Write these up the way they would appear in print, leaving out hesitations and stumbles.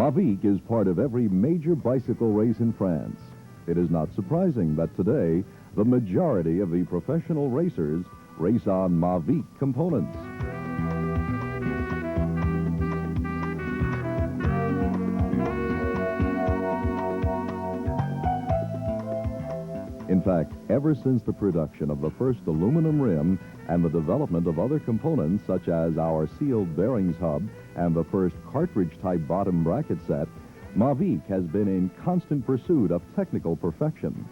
Mavic is part of every major bicycle race in France. It is not surprising that today, the majority of the professional racers race on Mavic components. In fact, ever since the production of the first aluminum rim and the development of other components such as our sealed bearings hub and the first cartridge-type bottom bracket set, Mavic has been in constant pursuit of technical perfection.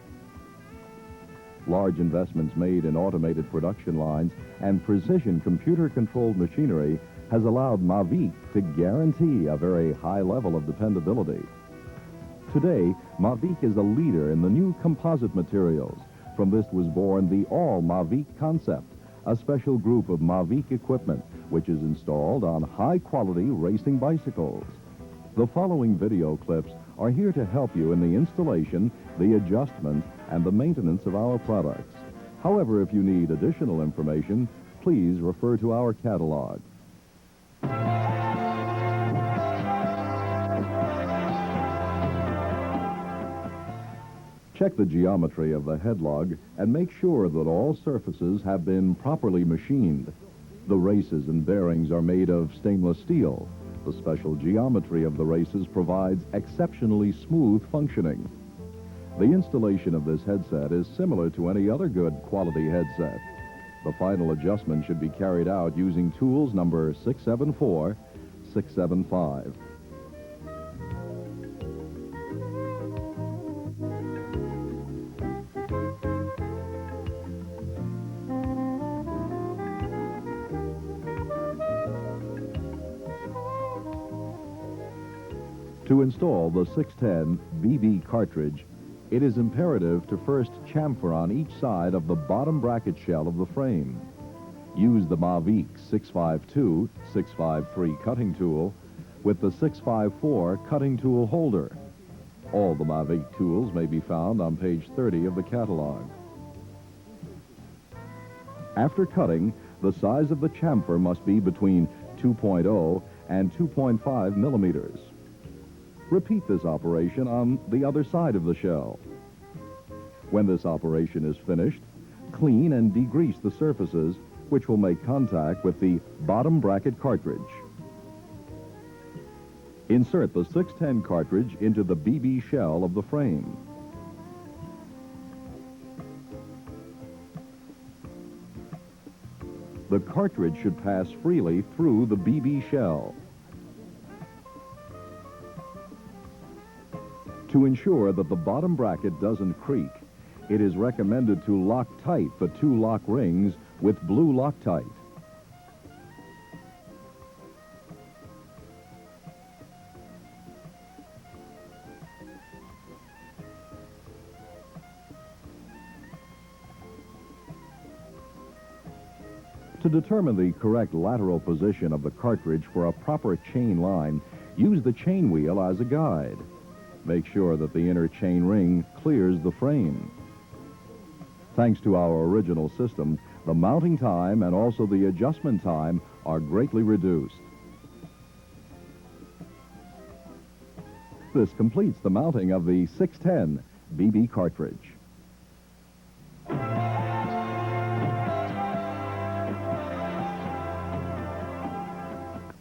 Large investments made in automated production lines and precision computer-controlled machinery has allowed Mavic to guarantee a very high level of dependability. Today, Mavic is a leader in the new composite materials. From this was born the all-Mavic concept, a special group of Mavic equipment which is installed on high-quality racing bicycles. The following video clips are here to help you in the installation, the adjustment, and the maintenance of our products. However, if you need additional information, please refer to our catalog. Check the geometry of the headlug and make sure that all surfaces have been properly machined. The races and bearings are made of stainless steel. The special geometry of the races provides exceptionally smooth functioning. The installation of this headset is similar to any other good quality headset. The final adjustment should be carried out using tools number 674, 675. To install the 610 BB cartridge, it is imperative to first chamfer on each side of the bottom bracket shell of the frame. Use the Mavic 652, 653 cutting tool with the 654 cutting tool holder. All the Mavic tools may be found on page 30 of the catalog. After cutting, the size of the chamfer must be between 2.0 and 2.5 millimeters. Repeat this operation on the other side of the shell. When this operation is finished, clean and degrease the surfaces, which will make contact with the bottom bracket cartridge. Insert the 610 cartridge into the BB shell of the frame. The cartridge should pass freely through the BB shell. To ensure that the bottom bracket doesn't creak, it is recommended to lock tight the two lock rings with blue Loctite. To determine the correct lateral position of the cartridge for a proper chain line, use the chain wheel as a guide. Make sure that the inner chain ring clears the frame. Thanks to our original system, the mounting time and also the adjustment time are greatly reduced. This completes the mounting of the 610 BB cartridge.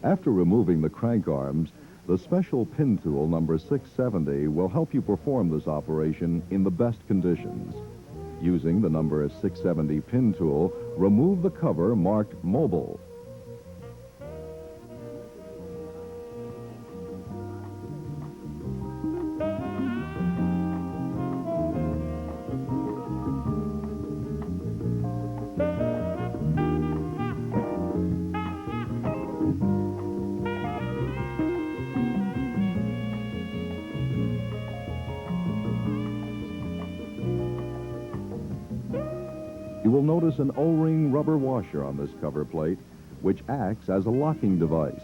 After removing the crank arms, the special pin tool number 670 will help you perform this operation in the best conditions. Using the number 670 pin tool, remove the cover marked Mobile. You will notice an O-ring rubber washer on this cover plate, which acts as a locking device.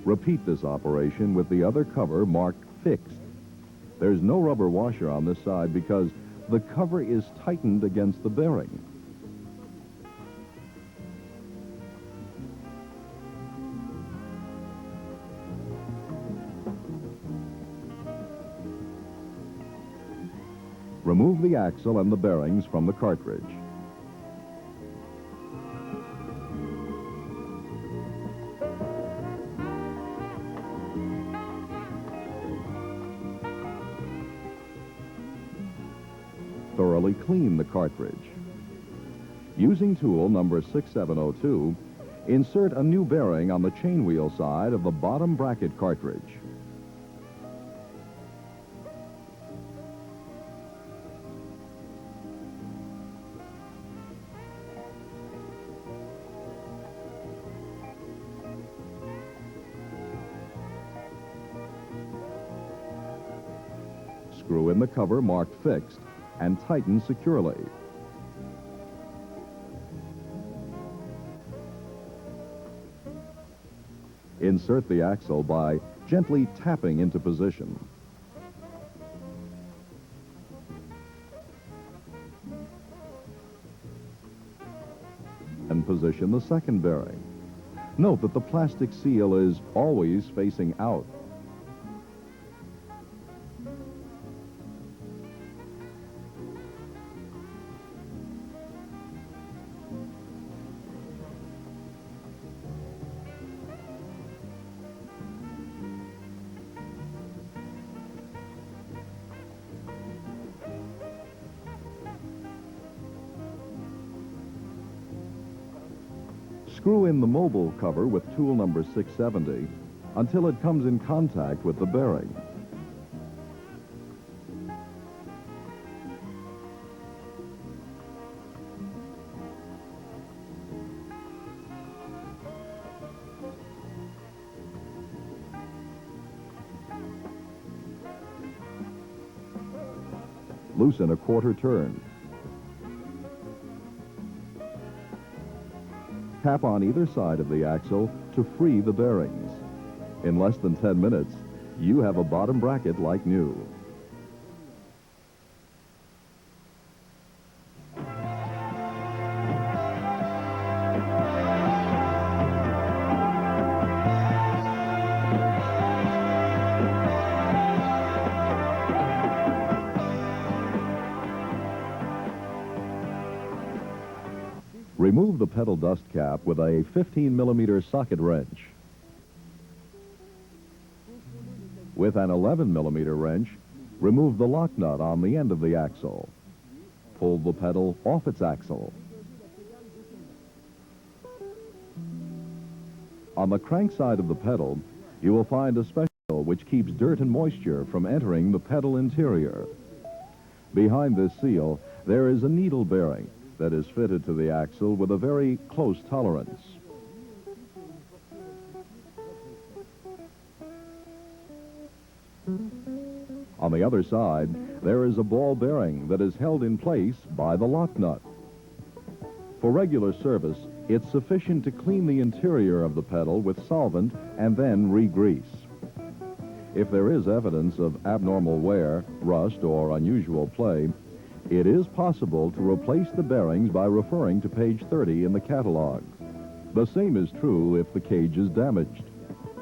Repeat this operation with the other cover marked Fixed. There's no rubber washer on this side because the cover is tightened against the bearing. remove the axle and the bearings from the cartridge. Thoroughly clean the cartridge. Using tool number 6702, insert a new bearing on the chain wheel side of the bottom bracket cartridge. Screw in the cover marked fixed and tighten securely. Insert the axle by gently tapping into position. And position the second bearing. Note that the plastic seal is always facing out. Screw in the mobile cover with tool number 670 until it comes in contact with the bearing. Loosen a quarter turn. Tap on either side of the axle to free the bearings. In less than 10 minutes, you have a bottom bracket like new. Remove the pedal dust cap with a 15mm socket wrench. With an 11mm wrench, remove the lock nut on the end of the axle. Pull the pedal off its axle. On the crank side of the pedal, you will find a special which keeps dirt and moisture from entering the pedal interior. Behind this seal, there is a needle bearing that is fitted to the axle with a very close tolerance. On the other side, there is a ball bearing that is held in place by the lock nut. For regular service, it's sufficient to clean the interior of the pedal with solvent and then re-grease. If there is evidence of abnormal wear, rust, or unusual play, it is possible to replace the bearings by referring to page 30 in the catalog. The same is true if the cage is damaged.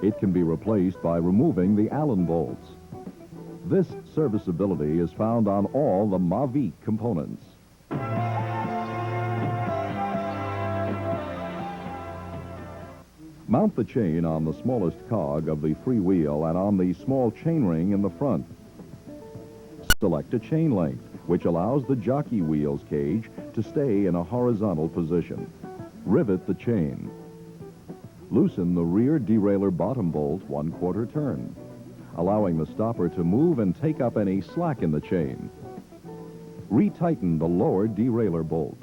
It can be replaced by removing the Allen bolts. This serviceability is found on all the Mavic components. Mount the chain on the smallest cog of the free wheel and on the small chain ring in the front. Select a chain length, which allows the jockey wheel's cage to stay in a horizontal position. Rivet the chain. Loosen the rear derailleur bottom bolt 1/4 turn, allowing the stopper to move and take up any slack in the chain. Retighten the lower derailleur bolt.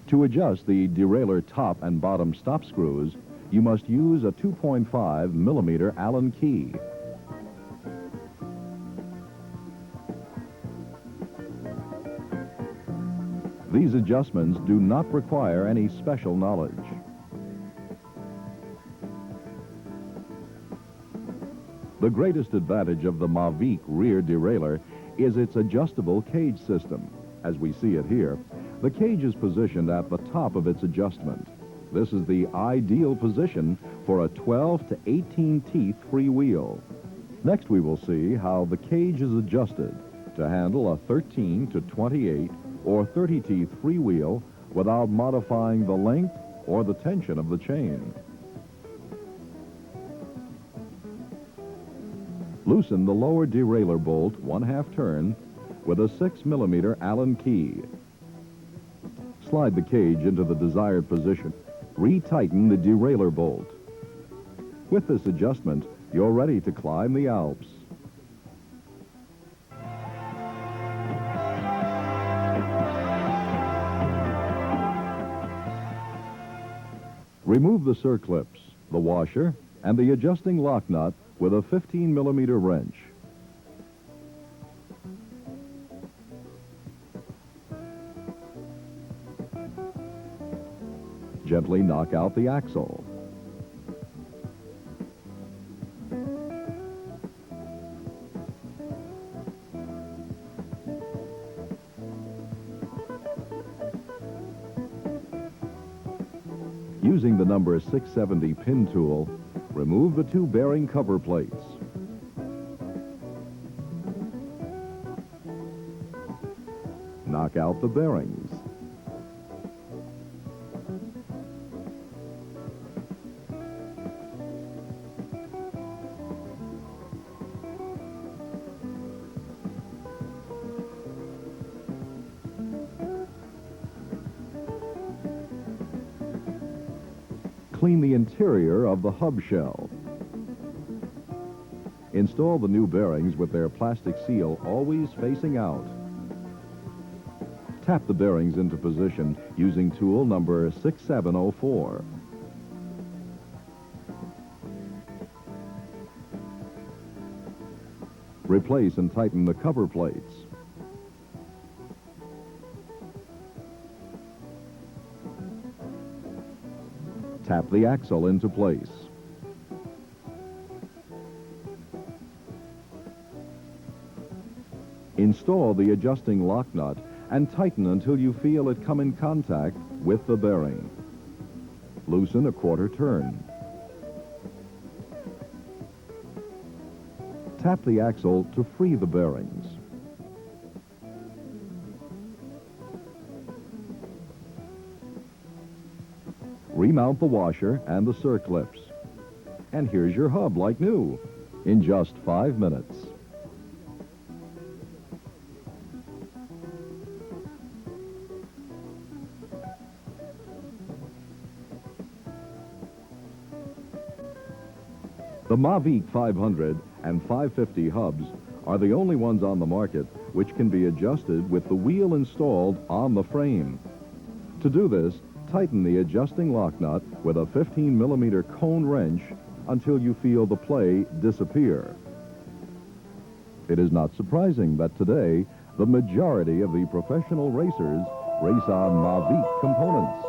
To adjust the derailleur top and bottom stop screws, you must use a 2.5mm Allen key. These adjustments do not require any special knowledge. The greatest advantage of the Mavic rear derailleur is its adjustable cage system. As we see it here, the cage is positioned at the top of its adjustment. This is the ideal position for a 12 to 18 teeth free wheel. Next, we will see how the cage is adjusted to handle a 13 to 28 or 30 teeth free wheel without modifying the length or the tension of the chain. Loosen the lower derailleur bolt 1/2 turn with a 6mm Allen key. Slide the cage into the desired position. Retighten the derailleur bolt. With this adjustment, you're ready to climb the Alps. Remove the circlips, the washer, and the adjusting lock nut with a 15mm wrench. Gently knock out the axle. Using the number 670 pin tool, remove the 2 bearing cover plates. Knock out the bearings. Clean the interior of the hub shell. Install the new bearings with their plastic seal always facing out. Tap the bearings into position using tool number 6704. Replace and tighten the cover plates. Tap the axle into place. Install the adjusting lock nut and tighten until you feel it come in contact with the bearing. Loosen a 1/4 turn. Tap the axle to free the bearings. Remount the washer and the circlips. And here's your hub like new in just 5 minutes. The Mavic 500 and 550 hubs are the only ones on the market which can be adjusted with the wheel installed on the frame. To do this, tighten the adjusting lock nut with a 15mm cone wrench until you feel the play disappear. It is not surprising that today, the majority of the professional racers race on Mavic components.